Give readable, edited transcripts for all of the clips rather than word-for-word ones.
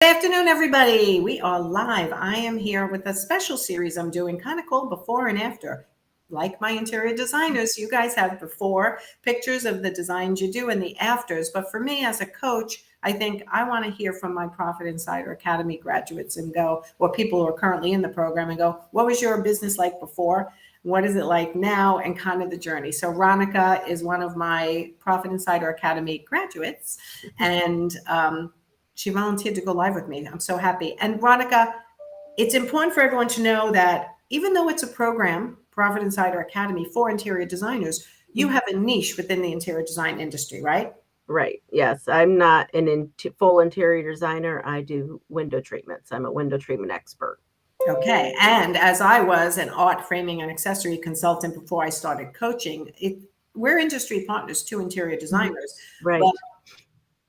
Good afternoon, everybody. We are live. I am here with a special series I'm doing, kind of called Before and After. Like my interior designers, you guys have before pictures of the designs you do and the afters. But for me as a coach, I think I want to hear from my Profit Insider Academy graduates and go, or people who are currently in the program and go, what was your business like before? What is it like now? And kind of the journey. So Ronica is one of my Profit Insider Academy graduates. And she volunteered to go live with me. I'm so happy. And Ronica, it's important for everyone to know that even though it's a program, Profit Insider Academy for interior designers, you have a niche within the interior design industry, right? Right. Yes. I'm not an full interior designer. I do window treatments. I'm a window treatment expert. Okay. And as I was an art framing and accessory consultant before I started coaching, we're industry partners to interior designers. Right. But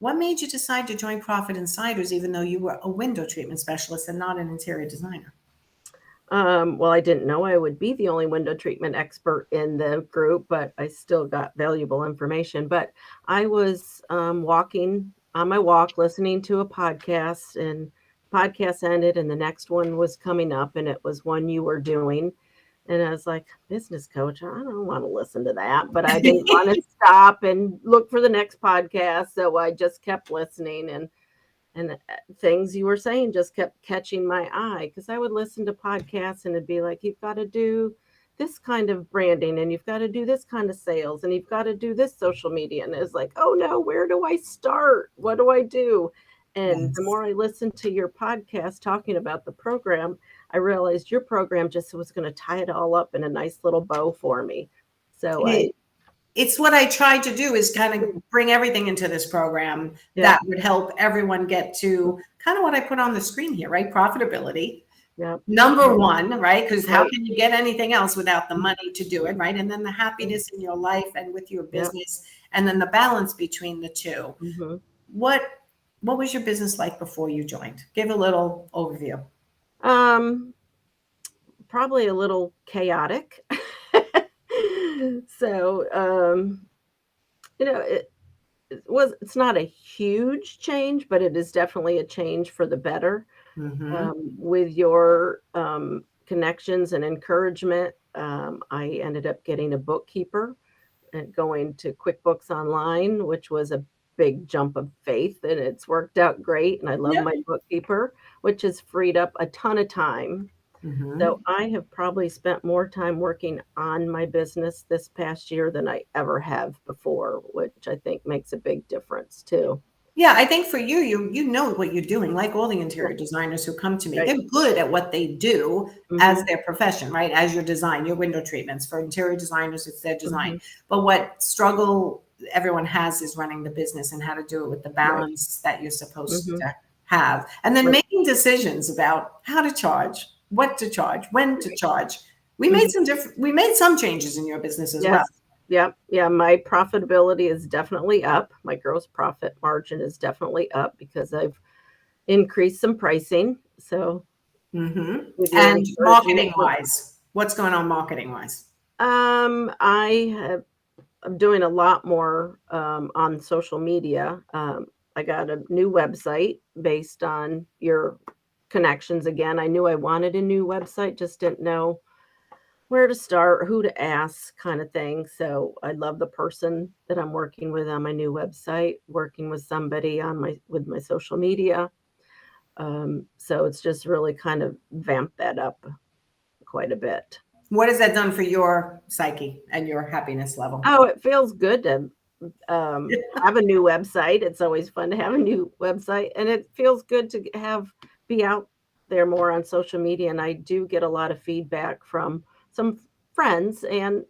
what made you decide to join Profit Insiders, even though you were a window treatment specialist and not an interior designer? Well, I didn't know I would be the only window treatment expert in the group, but I still got valuable information. But I was walking on my walk, listening to a podcast, and podcast ended, and the next one was coming up, and it was one you were doing. And I was like, business coach, I don't want to listen to that, but I didn't want to stop and look for the next podcast. So I just kept listening, and things you were saying just kept catching my eye, because I would listen to podcasts and it'd be like, you've got to do this kind of branding, and you've got to do this kind of sales, and you've got to do this social media. And it's like, oh no, where do I start? What do I do? And the Yes. more I listened to your podcast talking about the program, I realized your program just was going to tie it all up in a nice little bow for me. So It's what I tried to do, is kind of bring everything into this program yeah, that would help everyone get to kind of what I put on the screen here, right? Profitability. yeah, Number one, right? Because how right, can you get anything else without the money to do it, right? And then the happiness in your life and with your yeah. business, and then the balance between the two. Hmm. What what was your business like before you joined? Give a little overview. Um, Probably a little chaotic. So, it's not a huge change, but it is definitely a change for the better. Mm-hmm. With your connections and encouragement, I ended up getting a bookkeeper and going to QuickBooks Online, which was a big jump of faith, and it's worked out great. And I love Yep. my bookkeeper, which has freed up a ton of time. Mm-hmm. So I have probably spent more time working on my business this past year than I ever have before, which I think makes a big difference too. Yeah, I think for you, you know what you're doing. Like all the Yeah, interior designers who come to me, right. they're good at what they do as Hmm. their profession, right? As your design, your window treatments. For interior designers, it's their design. Hmm. But what struggle everyone has is running the business and how to do it with the Right. balance that you're supposed Hmm. to have. And then Right. making decisions about how to charge, what to charge, when to charge. Mhm. We made some changes in your business as well. Yes. Yeah. Yeah. My profitability is definitely up. My gross profit margin is definitely up because I've increased some pricing. So Hmm. with your And encouragement, marketing wise, what's going on marketing wise? I'm doing a lot more on social media. I got a new website based on your connections again. I knew I wanted a new website, just didn't know where to start, who to ask, kind of thing. So I love the person that I'm working with on my new website, working with somebody on my social media. So it's just really kind of vamped that up quite a bit. What has that done for your psyche and your happiness level? Oh, it feels good to have a new website. It's always fun to have a new website, and it feels good to be out there more on social media. And I do get a lot of feedback from some friends and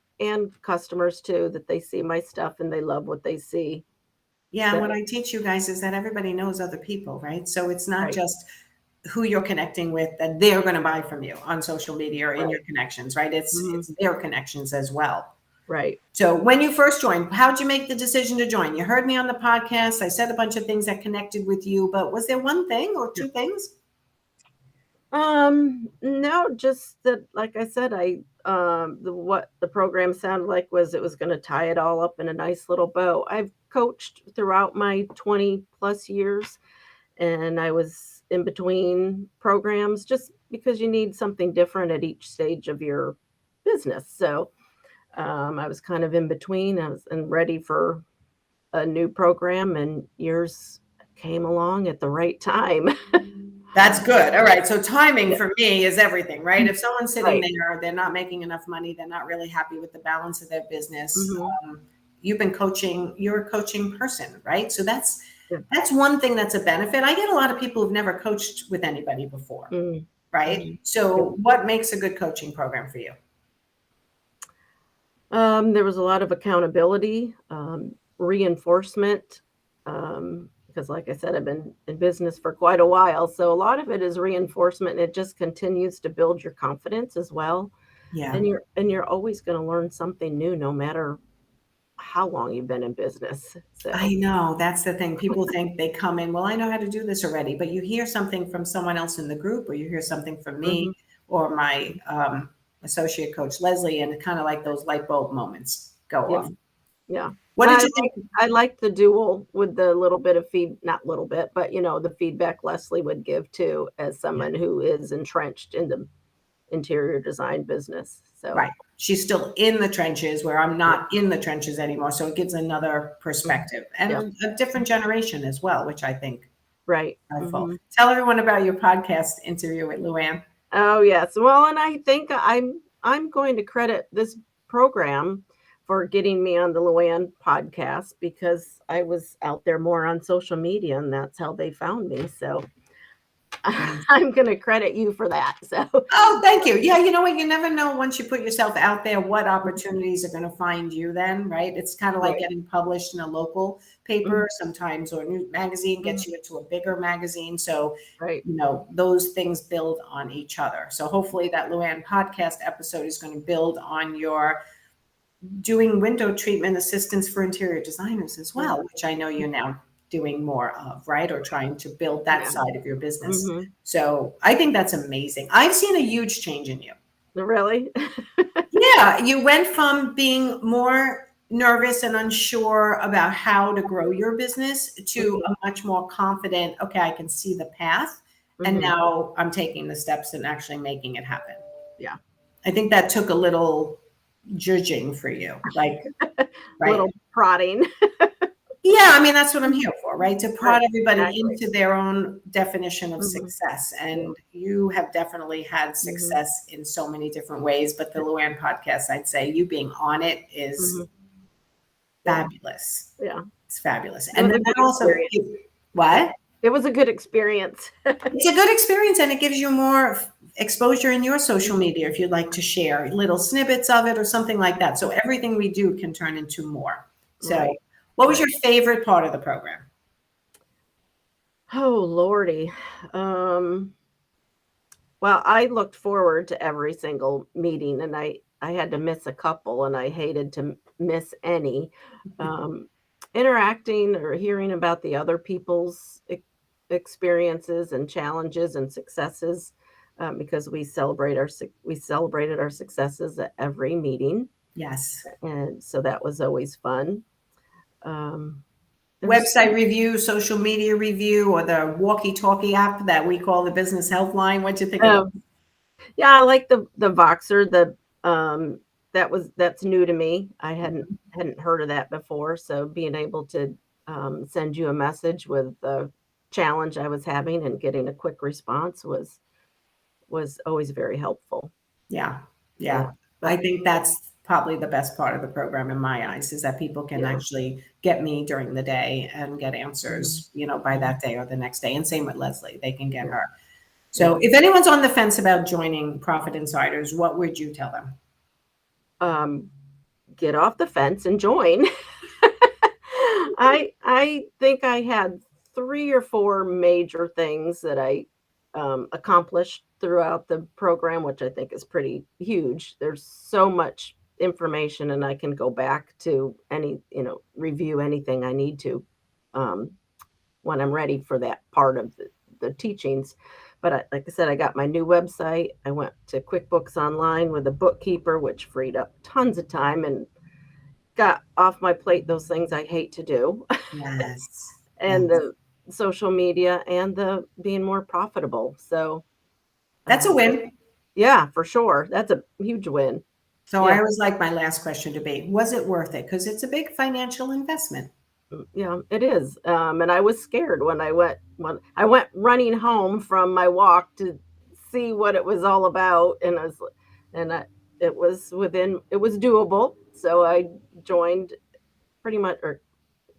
customers too, that they see my stuff and they love what they see. Yeah, and So what I teach you guys is that everybody knows other people, right? So it's not right, just who you're connecting with that they're going to buy from you on social media or in right, your connections, right? hmm, It's their connections as well. right. So when you first joined, how'd you make the decision to join? You heard me on the podcast. I said a bunch of things that connected with you, but was there one thing or two things? No, just that, like I said, what the program sounded like was it was going to tie it all up in a nice little bow. I've coached throughout my 20 plus years, and I was in between programs just because you need something different at each stage of your business. So I was kind of in between. I was and ready for a new program, and yours came along at the right time. That's good. All right. So timing Yeah. for me is everything, right? If someone's sitting Right. there, they're not making enough money, they're not really happy with the balance of their business. Hmm. You've been coaching, you're a coaching person, right? So Yeah. that's one thing that's a benefit. I get a lot of people who've never coached with anybody before, right? Mm-hmm. So Yeah. what makes a good coaching program for you? There was a lot of accountability, reinforcement, because, like I said, I've been in business for quite a while. So a lot of it is reinforcement, and it just continues to build your confidence as well. Yeah. And you're always going to learn something new, no matter how long you've been in business. I So, know that's the thing. People think they come in, well, I know how to do this already, but you hear something from someone else in the group, or you hear something from me mhm, or my associate coach, Leslie, and kind of like those light bulb moments go yeah, off. yeah. What did I you like think? I like the dual with the little bit of not little bit, but the feedback Leslie would give too, as Yeah, someone who is entrenched in the interior design business. So, right. She's still in the trenches where I'm yeah, not in the trenches anymore. So it gives another mhm, perspective yeah, and a different generation as well, which I think right. I full. Hmm. Tell everyone about your podcast interview with Luann. Oh, yes. Well, and I think I'm going to credit this program for getting me on the Luann podcast because I was out there more on social media, and that's how they found me. So I'm going to credit you for that. So, Oh, thank you. Yeah, you know what? You never know once you put yourself out there what opportunities are going to find you then, right? It's kind of like right. getting published in a local Mhm, paper sometimes or a new magazine mhm, gets you into a bigger magazine. So, right. those things build on each other. So hopefully that Luann podcast episode is going to build on your doing window treatment assistance for interior designers as Mhm, well, which I know you're now doing more of, right? Or trying to build that yeah. side of your business. Hmm. So I think that's amazing. I've seen a huge change in you. Really? Yeah, you went from being more nervous and unsure about how to grow your business to Hmm. a much more confident, okay, I can see the path. And Hmm. now I'm taking the steps and actually making it happen. Yeah. I think that took a little judging for you. Like, right. Little prodding. Yeah, I mean, that's what I'm here for, right? To prod Right. everybody Exactly. into their own definition of Hmm. success. Yeah. And you have definitely had Hmm. success in so many different ways. But the Luann podcast, I'd say you being on it is Hmm. Yeah. fabulous. Yeah. It's fabulous. It And was then a that good also, experience. what? It was a good experience. It's a good experience and it gives you more exposure in your social Mhm. media if you'd like to share little snippets of it or something like that. So everything we do can turn into more. So, Right. what was Right. your favorite part of the program? Oh, Lordy. Um, well, I looked forward to every single meeting, and I had to miss a couple, and I hated to miss any. Um, Interacting or hearing about the other people's experiences and challenges and successes, because we celebrated our successes at every meeting, Yes. and so that was always fun. Um, there was Website review, social media review, or the walkie-talkie app that we call the business health line. What'd you think of oh, those? yeah, I like the Voxer, that's new to me. I hadn't heard of that before, so being able to, send you a message with the challenge I was having and getting a quick response was always very helpful. Yeah, Yeah, yeah. I but think that's probably the best part of the program in my eyes is that people can yeah. actually get me during the day and get Mhm, answers, by mhm, that day or the next day. And same with Leslie, they can get yeah, her. yeah. So if anyone's on the fence about joining Profit Insiders, what would you tell them? Um, get off the fence and join. I think I had 3 or 4 major things that I, accomplished throughout the program, which I think is pretty huge. There's so much information, and I can go back to review anything I need to, um, when I'm ready for that part of the teachings. But like I said, I got my new website. I went to QuickBooks Online with a bookkeeper, which freed up tons of time and got off my plate those things I hate to do. Yes, And yes. social media and the being more profitable. So That's a win. yeah, for sure. That's a huge win. So Yeah. I always like my last question to be, was it worth it? Because it's a big financial investment. Yeah, it is. And I was scared when I went running home from my walk to see what it was all about, and and I, it was doable. So I joined pretty much, or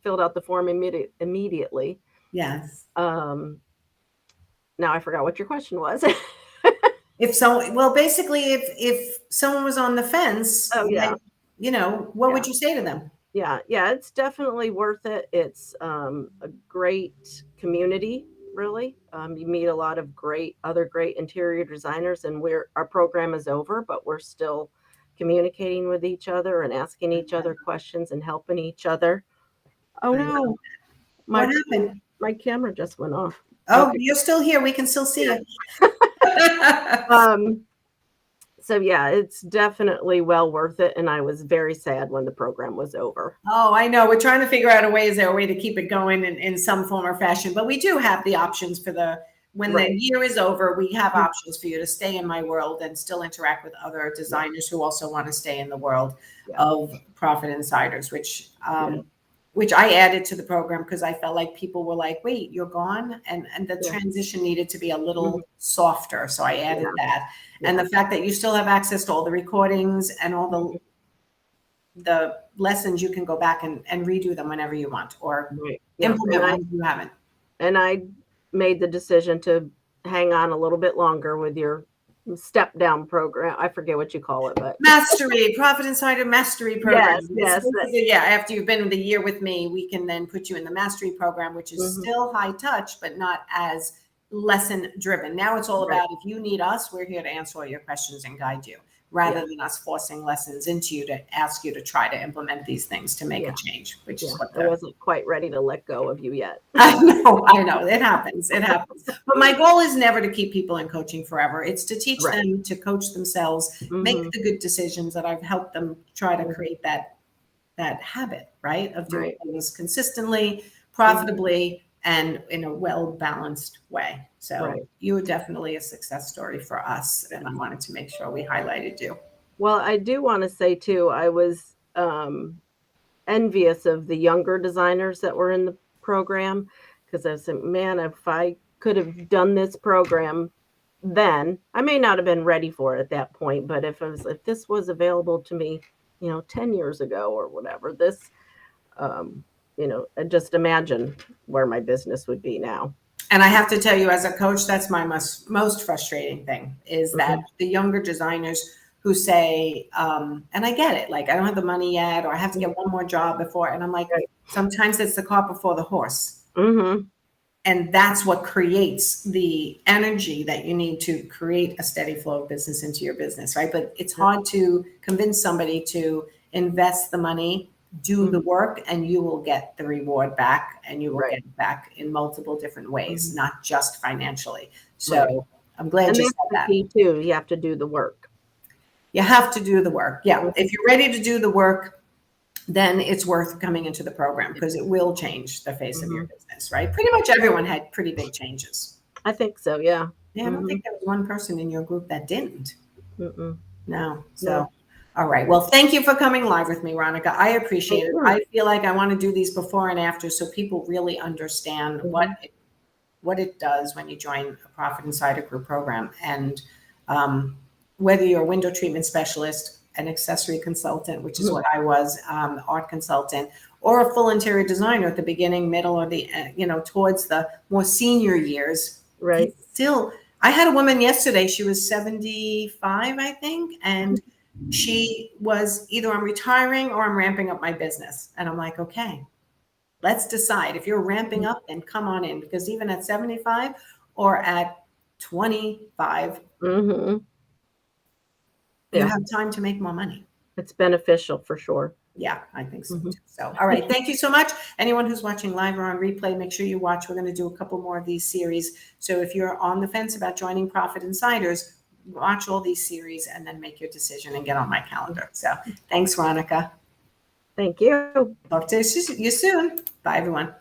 filled out the form immediately. Yes. Now I forgot what your question was. Well, basically, if someone was on the fence, Oh yeah, what yeah. would you say to them? Yeah, it's definitely worth it. It's a great community, really. You meet a lot of other great interior designers, and our program is over, but we're still communicating with each other and asking each other questions and helping each other. Oh I love no, What my happened? my camera just went off. Oh, Okay. you're still here. We can still see you. Um, so yeah, it's definitely well worth it, and I was very sad when the program was over. Oh, I know. We're trying to figure out is there a way to keep it going in some form or fashion? But we do have the options when the Right. year is over, we have options for you to stay in my world and still interact with other designers who also want to stay in the world Yeah. of Profit Insiders, Yeah. which I added to the program because I felt like people were like, wait, you're gone. And the Yeah. transition needed to be a little softer. So I added that. And Yeah. the fact that you still have access to all the recordings and all the lessons, you can go back and redo them whenever you want, or Right. Yeah. implement ones you haven't. And I made the decision to hang on a little bit longer with your step down program. I forget what you call it, but Mastery, Profit Insider Mastery Program. yes. Yeah, after you've been the year with me, we can then put you in the Mastery Program, which is still high touch, but not as lesson driven. Now it's all about, if you need us, we're here to answer all your questions and guide you, rather than us forcing lessons into you to ask you to try to implement these things to make a change, which is what I wasn't quite ready to let go of you yet. I know. It happens. But my goal is never to keep people in coaching forever. It's to teach them to coach themselves, make the good decisions that I've helped them try to create that habit, right? Of doing things consistently, profitably, and in a well-balanced way. So you were definitely a success story for us, and I wanted to make sure we highlighted you. Well, I do want to say too, I was envious of the younger designers that were in the program, because I said, man, if I could have done this program then, I may not have been ready for it at that point, but if this was available to me, 10 years ago or whatever, just imagine where my business would be now. And I have to tell you, as a coach, that's my most frustrating thing, is that the younger designers who say, and I get it, like, I don't have the money yet, or I have to get one more job before. And I'm like, sometimes it's the cart before the horse. And that's what creates the energy that you need to create a steady flow of business into your business, right? But it's hard to convince somebody to invest the money, do the work, and you will get the reward back, and you will get it back in multiple different ways, not just financially. So I'm glad you said that. Key too. You have to do the work. You have to do the work. Yeah. If you're ready to do the work, then it's worth coming into the program, because it will change the face of your business, right? Pretty much everyone had pretty big changes. I think so, yeah. Yeah, I don't think there was one person in your group that didn't. No. So, all right. Well, thank you for coming live with me, Ronica. I appreciate it. I feel like I want to do these before and after, so people really understand what it does when you join a Profit Insider Group program. And whether you're a window treatment specialist, an accessory consultant, which is what I was, art consultant, or a full interior designer at the beginning, middle, or towards the more senior years. Right. Still, I had a woman yesterday, she was 75, I think, and she was either, I'm retiring or I'm ramping up my business. And I'm like, okay, let's decide. If you're ramping up, then come on in, because even at 75 or at 25, you have time to make more money. It's beneficial for sure. Yeah, I think so too. So, all right. Thank you so much. Anyone who's watching live or on replay, make sure you watch. We're going to do a couple more of these series. So if you're on the fence about joining Profit Insiders, watch all these series and then make your decision and get on my calendar. So thanks, Ronica. Thank you. Talk to you soon. Bye, everyone.